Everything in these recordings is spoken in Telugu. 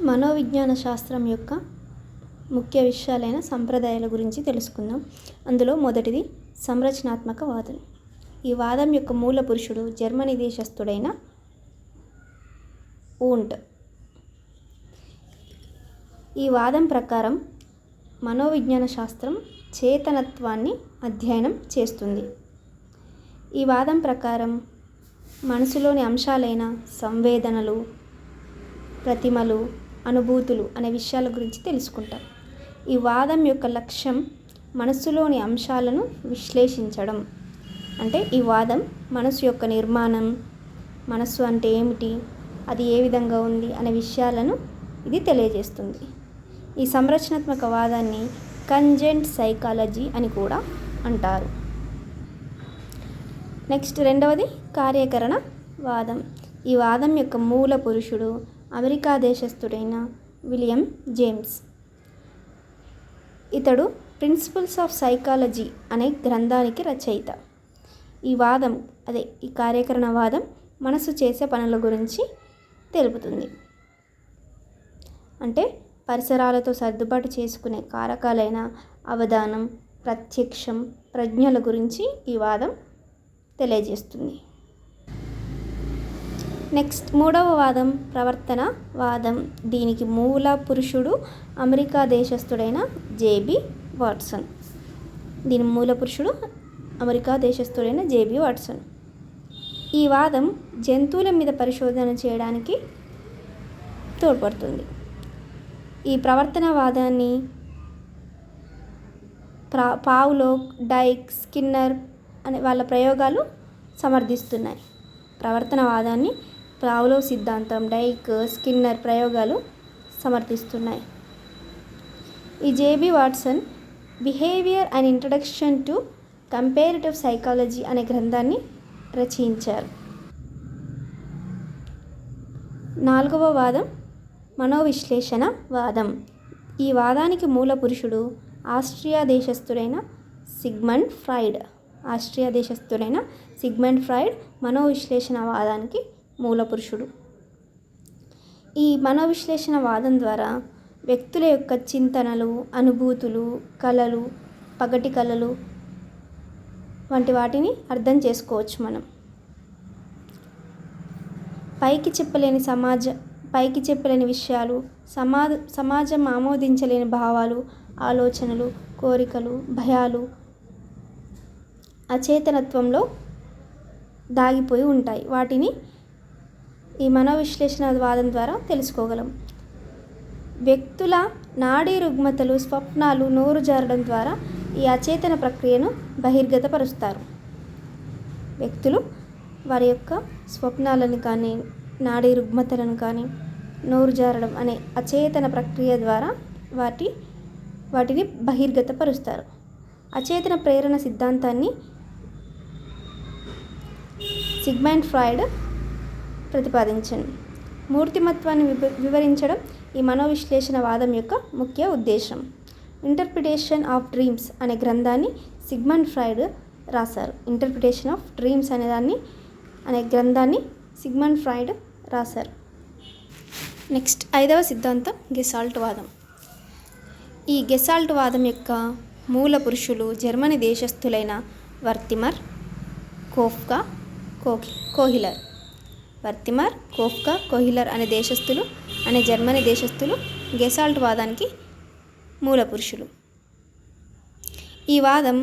మనోవిజ్ఞాన శాస్త్రం యొక్క ముఖ్య విషయాలైన సంప్రదాయాల గురించి తెలుసుకుందాం. అందులో మొదటిది సంరచనాత్మక వాదం. ఈ వాదం యొక్క మూల పురుషుడు జర్మనీ దేశస్థుడైన ఊంట్. ఈ వాదం ప్రకారం మనోవిజ్ఞాన శాస్త్రం చేతనత్వాన్ని అధ్యయనం చేస్తుంది. ఈ వాదం ప్రకారం మనసులోని అంశాలైన సంవేదనలు, ప్రతిమలు, అనుభూతులు అనే విషయాల గురించి తెలుసుకుంటాం. ఈ వాదం యొక్క లక్ష్యం మనస్సులోని అంశాలను విశ్లేషించడం. అంటే ఈ వాదం మనసు యొక్క నిర్మాణం, మనస్సు అంటే ఏమిటి, అది ఏ విధంగా ఉంది అనే విషయాలను ఇది తెలియజేస్తుంది. ఈ సంరచనాత్మక వాదాన్ని కంజెంట్ సైకాలజీ అని కూడా అంటారు. నెక్స్ట్ రెండవది కార్యకరణ వాదం. ఈ వాదం యొక్క మూల పురుషుడు అమెరికా దేశస్థుడైన విలియం జేమ్స్. ఇతడు ప్రిన్సిపల్స్ ఆఫ్ సైకాలజీ అనే గ్రంథానికి రచయిత. ఈ కార్యకరణ వాదం మనసు చేసే పనుల గురించి తెలుపుతుంది. అంటే పరిసరాలతో సర్దుబాటు చేసుకునే కారకాలైన అవధానం, ప్రత్యక్షం, ప్రజ్ఞల గురించి ఈ వాదం తెలియజేస్తుంది. నెక్స్ట్ మూడవ వాదం ప్రవర్తన వాదం. దీనికి మూల పురుషుడు అమెరికా దేశస్థుడైన జేబీ వాట్సన్. ఈ వాదం జంతువుల మీద పరిశోధన చేయడానికి తోడ్పడుతుంది. ఈ ప్రవర్తన వాదాన్ని పావ్లోవ్, డైక్, స్కిన్నర్ అనే వాళ్ళ ప్రయోగాలు సమర్థిస్తున్నాయి. ప్రవర్తన వాదాన్ని పావ్లోవ్ సిద్ధాంతం, డైక్, స్కిన్నర్ ప్రయోగాలు సమర్థిస్తున్నాయి. ఈ JB Watson behaviour and introduction to comparative psychology అనే గ్రంథాన్ని రచించారు. నాలుగవ వాదం మనోవిశ్లేషణ వాదం. ఈ వాదానికి మూల పురుషుడు ఆస్ట్రియా దేశస్థుడైన సిగ్మండ్ ఫ్రాయిడ్ మనోవిశ్లేషణ వాదానికి మూల పురుషుడు. ఈ మనోవిశ్లేషణ వాదం ద్వారా వ్యక్తుల యొక్క చింతనలు, అనుభూతులు, కళలు, పగటి కళలు వంటి వాటిని అర్థం చేసుకోవచ్చు. మనం పైకి చెప్పలేని విషయాలు, సమాజం ఆమోదించలేని భావాలు, ఆలోచనలు, కోరికలు, భయాలు అచేతనత్వంలో దాగిపోయి ఉంటాయి. వాటిని ఈ మనోవిశ్లేషణ వాదం ద్వారా తెలుసుకోగలం. వ్యక్తుల నాడీ రుగ్మతలు, స్వప్నాలు నోరు జారడం ద్వారా ఈ అచేతన ప్రక్రియను బహిర్గతపరుస్తారు. వ్యక్తులు వారి యొక్క స్వప్నాలను కానీ, నాడీ రుగ్మతలను కానీ, నోరు జారడం అనే అచేతన ప్రక్రియ ద్వారా వాటిని బహిర్గతపరుస్తారు. అచేతన ప్రేరణ సిద్ధాంతాన్ని సిగ్మండ్ ఫ్రాయిడ్ ప్రతిపాదించాడు. మూర్తిమత్వాన్ని వివరించడం ఈ మనోవిశ్లేషణ వాదం యొక్క ముఖ్య ఉద్దేశం. ఇంటర్ప్రిటేషన్ ఆఫ్ డ్రీమ్స్ అనే గ్రంథాన్ని సిగ్మండ్ ఫ్రాయిడ్ రాశారు. నెక్స్ట్ ఐదవ సిద్ధాంతం గెసాల్ట్ వాదం. ఈ గెసాల్ట్ వాదం యొక్క మూల పురుషులు జర్మనీ దేశస్థులైన వర్తిమర్, కోఫ్కా, కోహిలర్ అనే జర్మనీ దేశస్థులు గెసాల్ట్ వాదానికి మూల పురుషులు. ఈ వాదం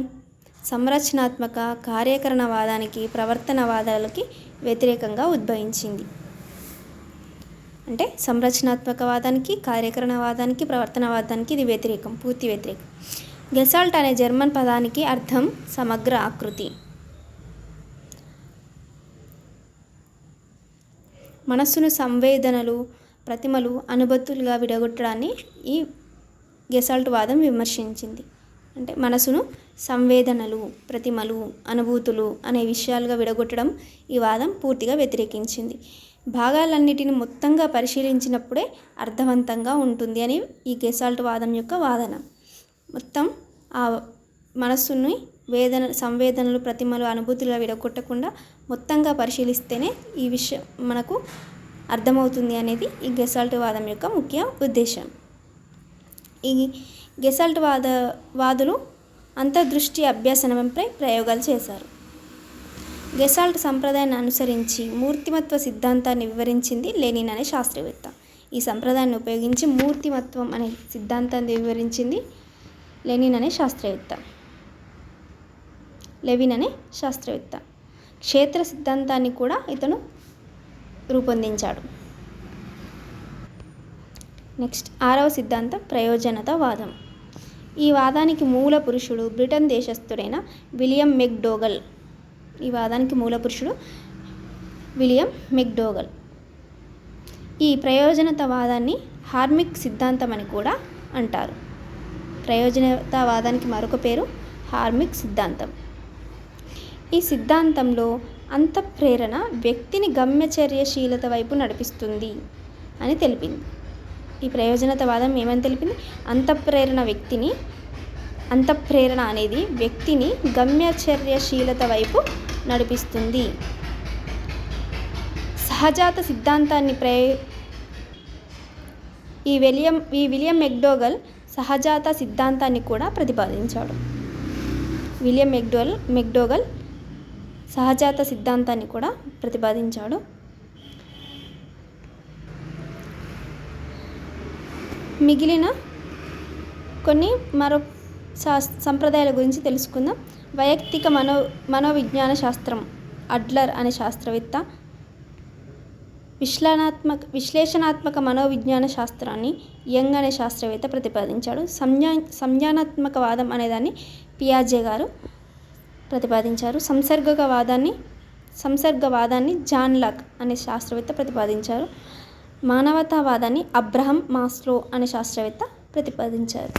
సంరచనాత్మక కార్యకరణ వాదానికి, ప్రవర్తన వాదాలకి వ్యతిరేకంగా ఉద్భవించింది. అంటే సంరచనాత్మక వాదానికి, కార్యకరణ వాదానికి, ప్రవర్తన వాదానికి ఇది పూర్తి వ్యతిరేకం. గెసాల్ట్ అనే జర్మన్ పదానికి అర్థం సమగ్ర ఆకృతి. మనస్సును సంవేదనలు, ప్రతిమలు, అనుభూతులుగా విడగొట్టడాన్ని ఈ గెసాల్ట్ వాదం విమర్శించింది. అంటే మనసును సంవేదనలు, ప్రతిమలు, అనుభూతులు అనే విషయాలుగా విడగొట్టడం ఈ వాదం పూర్తిగా వ్యతిరేకించింది. భాగాలన్నిటిని మొత్తంగా పరిశీలించినప్పుడే అర్థవంతంగా ఉంటుంది అని ఈ గెసాల్ట్ వాదం యొక్క వాదన. మొత్తం ఆ మనస్సుని సంవేదనలు, ప్రతిమలు, అనుభూతులుగా విడగొట్టకుండా మొత్తంగా పరిశీలిస్తేనే ఈ విషయం మనకు అర్థమవుతుంది అనేది ఈ గెస్టాల్ట్ వాదం యొక్క ముఖ్య ఉద్దేశం. ఈ గెస్టాల్ట్ వాదులు అంతర్దృష్టి అభ్యాసనంపై ప్రయోగాలు చేశారు. గెస్టాల్ట్ సంప్రదాయాన్ని అనుసరించి మూర్తిమత్వ సిద్ధాంతాన్ని వివరించింది లెనిన్ అనే శాస్త్రవేత్త. ఈ సంప్రదాయాన్ని ఉపయోగించి మూర్తిమత్వం అనే సిద్ధాంతాన్ని వివరించింది లెవిన్ అనే శాస్త్రవేత్త. క్షేత్ర సిద్ధాంతాన్ని కూడా ఇతను రూపొందించాడు. నెక్స్ట్ 6వ సిద్ధాంతం ప్రయోజనతావాదం. ఈ వాదానికి మూల పురుషుడు బ్రిటన్ దేశస్థుడైన విలియం మెక్డోగల్. ఈ ప్రయోజనతావాదాన్ని హార్మిక్ సిద్ధాంతం అని కూడా అంటారు. ప్రయోజనతావాదానికి మరొక పేరు హార్మిక్ సిద్ధాంతం. ఈ సిద్ధాంతంలో అంతఃప్రేరణ వ్యక్తిని గమ్యచర్యశీలత వైపు నడిపిస్తుంది అని తెలిపింది. ఈ ప్రయోజనతావాదం ఏమని తెలిపింది? అంతఃప్రేరణ అనేది వ్యక్తిని గమ్యచర్యశీలత వైపు నడిపిస్తుంది. సహజాత సిద్ధాంతాన్ని ఈ విలియం మెక్డోగల్ సహజాత సిద్ధాంతాన్ని కూడా ప్రతిపాదించాడు. విలియం మెక్డోగల్ సహజాత సిద్ధాంతాన్ని కూడా ప్రతిపాదించాడు. మిగిలిన కొన్ని మరో సంప్రదాయాల గురించి తెలుసుకుందాం. వైయక్తిక మనోవిజ్ఞాన శాస్త్రం అడ్లర్ అనే శాస్త్రవేత్త విశ్లేషణాత్మక మనోవిజ్ఞాన శాస్త్రాన్ని యంగ్ అనే శాస్త్రవేత్త ప్రతిపాదించాడు. సంజ్ఞానాత్మకవాదం అనేదాన్ని పియాజే గారు ప్రతిపాదించారు. సంసర్గవాదాన్ని జాన్ లాక్ అనే శాస్త్రవేత్త ప్రతిపాదించారు. మానవతావాదాన్ని అబ్రహం మాస్లో అనే శాస్త్రవేత్త ప్రతిపాదించారు.